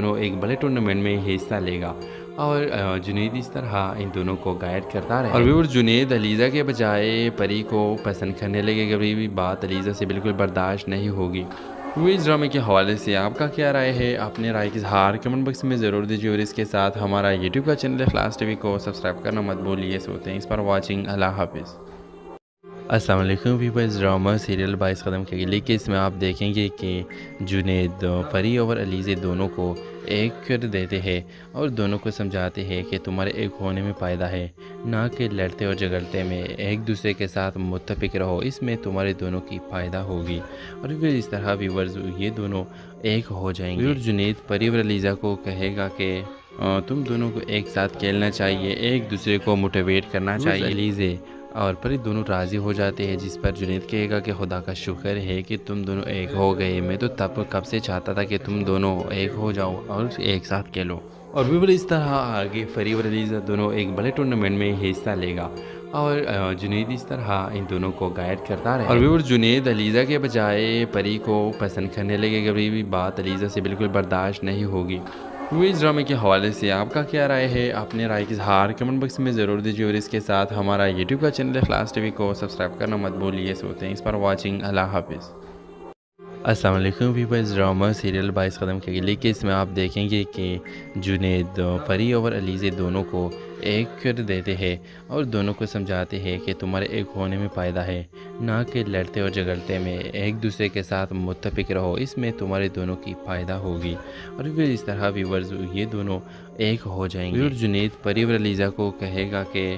دونوں ایک بڑے ٹورنامنٹ میں حصہ لے گا اور جنید اس طرح ان دونوں کو گائیڈ کرتا رہے اور ویور جنید علیزہ کے بجائے پری کو پسند کرنے لگے کہ کبھی بھی بات علیزہ سے بالکل برداشت نہیں ہوگی۔ اس ڈرامے کے حوالے سے آپ کا کیا رائے ہے؟ اپنے رائے کی اظہار کمنٹ باکس میں ضرور دیجیے اور اس کے ساتھ ہمارا یوٹیوب کا چینل اخلاص ٹی وی کو سبسکرائب کرنا مت بھولیے۔ سوتے ہیں اس پر واچنگ، اللہ حافظ۔ السلام علیکم ویورز، ڈرامہ سیریل 22 قدم کے لیے کہ اس میں آپ دیکھیں گے کہ جنید پری اور علیزہ دونوں کو ایک کر دیتے ہیں اور دونوں کو سمجھاتے ہیں کہ تمہارے ایک ہونے میں فائدہ ہے، نہ کہ لڑتے اور جھگڑتے میں۔ ایک دوسرے کے ساتھ متفق رہو، اس میں تمہارے دونوں کی فائدہ ہوگی اور پھر اس طرح ویورز یہ دونوں ایک ہو جائیں گے۔ جنید پری اور علیزہ کو کہے گا کہ تم دونوں کو ایک ساتھ کھیلنا چاہیے، ایک دوسرے کو موٹیویٹ کرنا چاہیے۔ علیزہ اور پری دونوں راضی ہو جاتے ہیں، جس پر جنید کہے گا کہ خدا کا شکر ہے کہ تم دونوں ایک ہو گئے، میں تو کب سے چاہتا تھا کہ تم دونوں ایک ہو جاؤ اور ایک ساتھ کھیلو۔ اور بھی اس طرح آگے پری اور علیزہ دونوں ایک بڑے ٹورنامنٹ میں حصہ لے گا اور جنید اس طرح ان دونوں کو گائیڈ کرتا رہے اور ویور جنید علیزہ کے بجائے پری کو پسند کرنے لگے کہ کبھی بھی بات علیزہ سے بالکل برداشت نہیں ہوگی۔ اس ڈرامے کے حوالے سے آپ کا کیا رائے ہے؟ اپنے رائے کی اظہار کمنٹ باکس میں ضرور دیجیے اور اس کے ساتھ ہمارا یوٹیوب کا چینل اخلاص ٹی وی کو سبسکرائب کرنا مت بھولیے۔ سوتے ہیں اس پر واچنگ، اللہ حافظ۔ السلام علیکم ویورز، ڈرامہ سیریل 22 قدم کے لیے کہ اس میں آپ دیکھیں گے کہ جنید پری اور علیزہ دونوں کو ایک کر دیتے ہیں اور دونوں کو سمجھاتے ہیں کہ تمہارے ایک ہونے میں فائدہ ہے، نہ کہ لڑتے اور جھگڑتے میں۔ ایک دوسرے کے ساتھ متفق رہو، اس میں تمہارے دونوں کی فائدہ ہوگی اور پھر اس طرح ویورز یہ دونوں ایک ہو جائیں گے۔ جنید پری اور علیزہ کو کہے گا کہ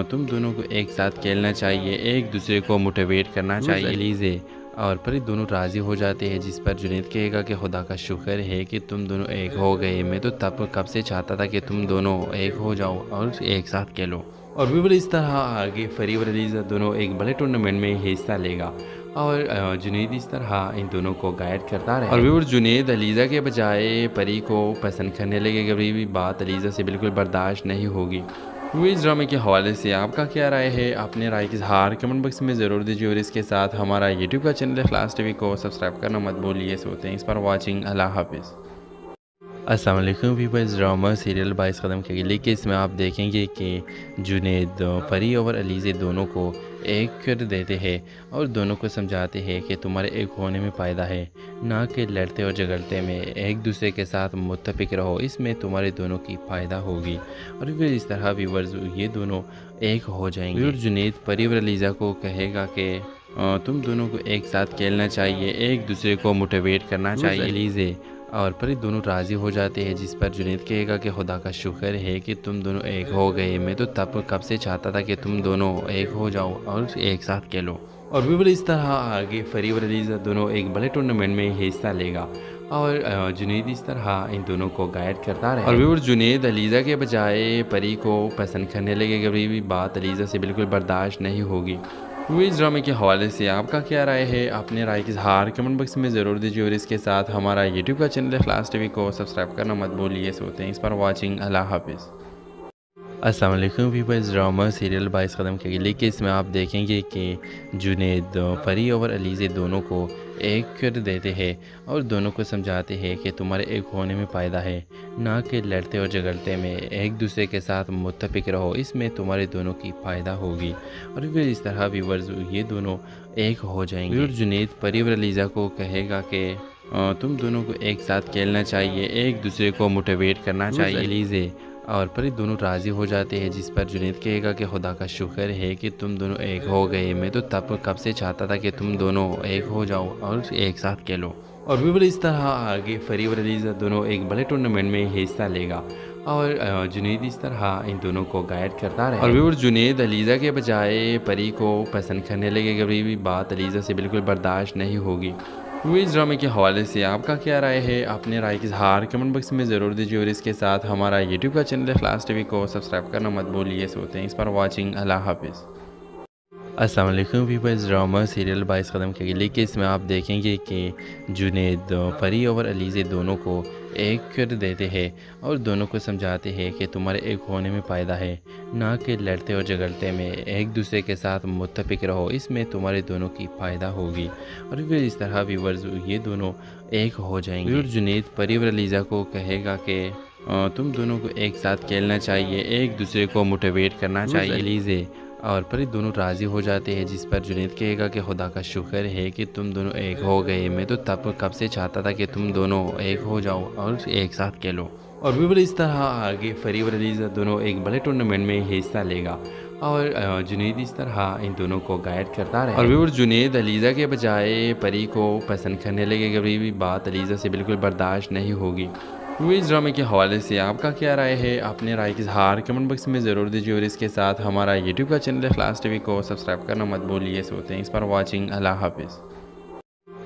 تم دونوں کو ایک ساتھ کھیلنا چاہیے، ایک دوسرے کو موٹیویٹ کرنا چاہیے۔ علیزہ اور پری دونوں راضی ہو جاتے ہیں، جس پر جنید کہے گا کہ خدا کا شکر ہے کہ تم دونوں ایک ہو گئے، میں تو کب سے چاہتا تھا کہ تم دونوں ایک ہو جاؤ اور ایک ساتھ کھیلو۔ اور بھی اس طرح آگے پری اور علیزہ دونوں ایک بڑے ٹورنامنٹ میں حصہ لے گا اور جنید اس طرح ان دونوں کو گائیڈ کرتا رہے اور ویور جنید علیزہ کے بجائے پری کو پسند کرنے لگے کہ کبھی بھی بات علیزہ سے بالکل برداشت نہیں ہوگی۔ اس ڈرامے کے حوالے سے آپ کا کیا رائے ہے؟ اپنے رائے کی اظہار کمنٹ باکس میں ضرور دیجیے اور اس کے ساتھ ہمارا یوٹیوب کا چینل اخلاص ٹی وی کو سبسکرائب کرنا مت بھولیے۔ سوتے ہیں اس پر واچنگ، اللہ حافظ۔ السلام علیکم ویورز، ڈرامہ سیریل 22 قدم کے لیے کہ اس میں آپ دیکھیں گے کہ جنید پری اور علیزہ دونوں کو ایک کر دیتے ہیں اور دونوں کو سمجھاتے ہیں کہ تمہارے ایک ہونے میں فائدہ ہے، نہ کہ لڑتے اور جھگڑتے میں۔ ایک دوسرے کے ساتھ متفق رہو، اس میں تمہارے دونوں کی فائدہ ہوگی اور پھر اس طرح ویورز یہ دونوں ایک ہو جائیں گے۔ جنید پری اور علیزہ کو کہے گا کہ تم دونوں کو ایک ساتھ کھیلنا چاہیے، ایک دوسرے کو موٹیویٹ کرنا چاہیے۔ علیزہ اور پری دونوں راضی ہو جاتے ہیں، جس پر جنید کہے گا کہ خدا کا شکر ہے کہ تم دونوں ایک ہو گئے، میں تو کب سے چاہتا تھا کہ تم دونوں ایک ہو جاؤ اور ایک ساتھ کھیلو۔ اور بھی اس طرح آگے پری اور علیزہ دونوں ایک بڑے ٹورنامنٹ میں حصہ لے گا اور جنید اس طرح ان دونوں کو گائیڈ کرتا رہے اور ویور جنید علیزہ کے بجائے پری کو پسند کرنے لگے کہ کبھی بھی بات علیزہ سے بالکل برداشت نہیں ہوگی۔ اس ڈرامے کے حوالے سے آپ کا کیا رائے ہے؟ اپنے رائے کی اظہار کمنٹ باکس میں ضرور دیجیے اور اس کے ساتھ ہمارا یوٹیوب کا چینل اخلاص ٹی وی کو سبسکرائب کرنا مت بھولیے۔ سوتے ہیں اس پر واچنگ، اللہ حافظ۔ السلام علیکم ویورز، ڈرامہ سیریل 22 قدم کے لیے کہ اس میں آپ دیکھیں گے کہ جنید پری اور علیزہ دونوں کو ایک کر دیتے ہیں اور دونوں کو سمجھاتے ہیں کہ تمہارے ایک ہونے میں فائدہ ہے، نہ کہ لڑتے اور جھگڑتے میں۔ ایک دوسرے کے ساتھ متفق رہو، اس میں تمہارے دونوں کی فائدہ ہوگی اور پھر اس طرح ویورز یہ دونوں ایک ہو جائیں گے۔ جنید پری اور علیزہ کو کہے گا کہ تم دونوں کو ایک ساتھ کھیلنا چاہیے، ایک دوسرے کو موٹیویٹ کرنا چاہیے۔ علیزہ اور پری دونوں راضی ہو جاتے ہیں، جس پر جنید کہے گا کہ خدا کا شکر ہے کہ تم دونوں ایک ہو گئے، میں تو کب سے چاہتا تھا کہ تم دونوں ایک ہو جاؤ اور ایک ساتھ کھیلو۔ اور بھی اس طرح آگے پری اور علیزہ دونوں ایک بڑے ٹورنامنٹ میں حصہ لے گا اور جنید اس طرح ان دونوں کو گائیڈ کرتا رہے اور ویور جنید علیزہ کے بجائے پری کو پسند کرنے لگے کہ کبھی بھی بات علیزہ سے بالکل برداشت نہیں ہوگی۔ اس ڈرامے کے حوالے سے آپ کا کیا رائے ہے؟ اپنے رائے کی اظہار کمنٹ باکس میں ضرور دیجیے اور اس کے ساتھ ہمارا یوٹیوب کا چینل اخلاص ٹی وی کو سبسکرائب کرنا مت بھولیے۔ سوتے ہیں اس پر واچنگ، اللہ حافظ۔ السلام علیکم ویورز، ڈرامہ سیریل 22 قدم کے لیے کہ اس میں آپ دیکھیں گے کہ جنید پری اور علیزہ دونوں کو ایک کر دیتے ہیں اور دونوں کو سمجھاتے ہیں کہ تمہارے ایک ہونے میں فائدہ ہے، نہ کہ لڑتے اور جھگڑتے میں۔ ایک دوسرے کے ساتھ متفق رہو، اس میں تمہارے دونوں کی فائدہ ہوگی۔ اور پھر اس طرح ویورز یہ دونوں ایک ہو جائیں گے۔ ویور جنید پری اور علیزہ کو کہے گا کہ تم دونوں کو ایک ساتھ کھیلنا چاہیے، ایک دوسرے کو موٹیویٹ کرنا چاہیے۔ علیزہ اور پری دونوں راضی ہو جاتے ہیں، جس پر جنید کہے گا کہ خدا کا شکر ہے کہ تم دونوں ایک ہو گئے، میں تو کب سے چاہتا تھا کہ تم دونوں ایک ہو جاؤ اور ایک ساتھ کھیلو۔ اور ویور اس طرح آگے فری اور علیزہ دونوں ایک بڑے ٹورنامنٹ میں حصہ لے گا، اور جنید اس طرح ان دونوں کو گائیڈ کرتا رہے۔ اور ویور جنید علیزہ کے بجائے پری کو پسند کرنے لگے گا، بھی بات علیزہ سے بالکل برداشت نہیں ہوگی۔ اس ڈرامے کے حوالے سے آپ کا کیا رائے ہے؟ اپنے رائے کا اظہار کمنٹ باکس میں ضرور دیجیے، اور اس کے ساتھ ہمارا یوٹیوب کا چینل اخلاص ٹی وی کو سبسکرائب کرنا مت بھولیے۔ سو تھینکس فار واچنگ، اللہ حافظ۔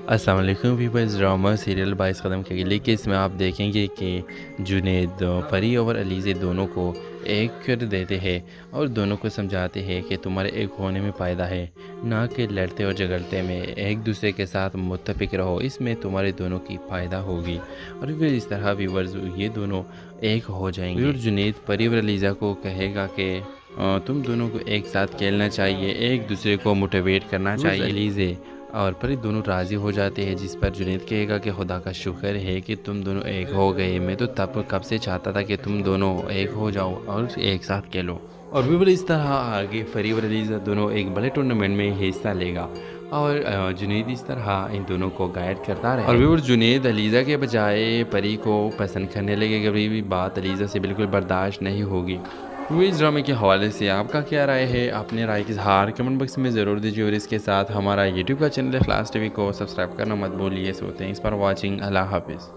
السلام علیکم ویورز، ڈرامہ سیریل 22 قدم کے لیے کہ اس میں آپ دیکھیں گے کہ جنید فری اور علیزہ دونوں کو ایک کر دیتے ہیں اور دونوں کو سمجھاتے ہیں کہ تمہارے ایک ہونے میں فائدہ ہے، نہ کہ لڑتے اور جھگڑتے میں۔ ایک دوسرے کے ساتھ متفق رہو، اس میں تمہارے دونوں کی فائدہ ہوگی۔ اور پھر اس طرح ویورز یہ دونوں ایک ہو جائیں گے۔ ویور جنید پری اور علیزہ کو کہے گا کہ تم دونوں کو ایک ساتھ کھیلنا چاہیے، ایک دوسرے کو موٹیویٹ کرنا چاہیے۔ علیزہ اور پری دونوں راضی ہو جاتے ہیں، جس پر جنید کہے گا کہ خدا کا شکر ہے کہ تم دونوں ایک ہو گئے، میں تو کب سے چاہتا تھا کہ تم دونوں ایک ہو جاؤ اور ایک ساتھ کھیلو۔ اور ویور اس طرح آگے فری اور علیزہ دونوں ایک بڑے ٹورنامنٹ میں حصہ لے گا، اور جنید اس طرح ان دونوں کو گائیڈ کرتا رہے۔ اور ویور جنید علیزہ کے بجائے پری کو پسند کرنے لگے گا، بھی بات علیزہ سے بالکل برداشت نہیں ہوگی۔ اس ڈرامے کے حوالے سے آپ کا کیا رائے ہے؟ اپنے رائے کا اظہار کمنٹ باکس میں ضرور دیجیے، اور اس کے ساتھ ہمارا یوٹیوب کا چینل اخلاص ٹی وی کو سبسکرائب کرنا مت بھولیے۔ سو تھینکس فار واچنگ، اللہ حافظ۔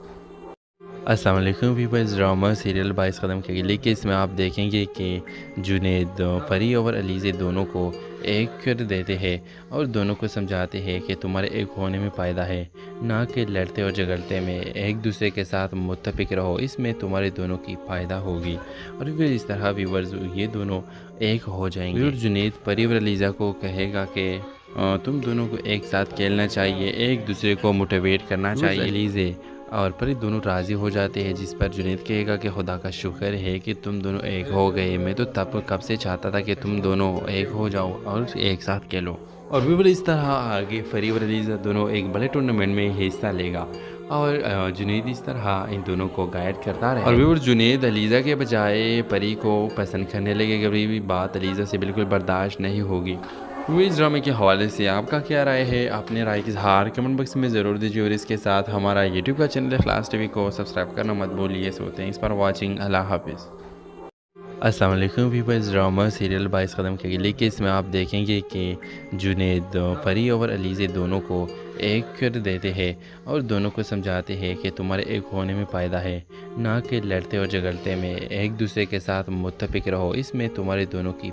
السلام علیکم ویورز، ڈرامہ سیریل 22 قدم کے لیے کہ اس میں آپ دیکھیں گے کہ جنید فری اور علیزہ دونوں کو ایک کر دیتے ہیں اور دونوں کو سمجھاتے ہیں کہ تمہارے ایک ہونے میں فائدہ ہے، نہ کہ لڑتے اور جھگڑتے میں۔ ایک دوسرے کے ساتھ متفق رہو، اس میں تمہارے دونوں کی فائدہ ہوگی۔ اور پھر اس طرح ویورز یہ دونوں ایک ہو جائیں گے۔ ویور جنید پری اور علیزہ کو کہے گا کہ تم دونوں کو ایک ساتھ کھیلنا چاہیے، ایک دوسرے کو موٹیویٹ کرنا چاہیے۔ علیزہ اور پری دونوں راضی ہو جاتے ہیں، جس پر جنید کہے گا کہ خدا کا شکر ہے کہ تم دونوں ایک ہو گئے، میں تو کب سے چاہتا تھا کہ تم دونوں ایک ہو جاؤ اور ایک ساتھ کھیلو۔ اور ویور اس طرح آگے فری اور علیزہ دونوں ایک بڑے ٹورنامنٹ میں حصہ لے گا، اور جنید اس طرح ان دونوں کو گائیڈ کرتا رہے۔ اور ویور جنید علیزہ کے بجائے پری کو پسند کرنے لگے گا، بھی بات علیزہ سے بالکل برداشت نہیں ہوگی۔ اس ڈرامے کے حوالے سے آپ کا کیا رائے ہے؟ اپنے رائے کا اظہار کمنٹ باکس میں ضرور دیجیے، اور اس کے ساتھ ہمارا یوٹیوب کا چینل اخلاص ٹی وی کو سبسکرائب کرنا مت بھولیے۔ سو تھینکس فار واچنگ، اللہ حافظ۔ السلام علیکم ویورز، ڈرامہ سیریل 22 قدم کے لیے کہ اس میں آپ دیکھیں گے کہ جنید فری اور علیزہ دونوں کو ایک کر دیتے ہیں اور دونوں کو سمجھاتے ہیں کہ تمہارے ایک ہونے میں فائدہ ہے، نہ کہ لڑتے اور جھگڑتے میں۔ ایک دوسرے کے ساتھ متفق رہو، اس میں تمہارے دونوں کی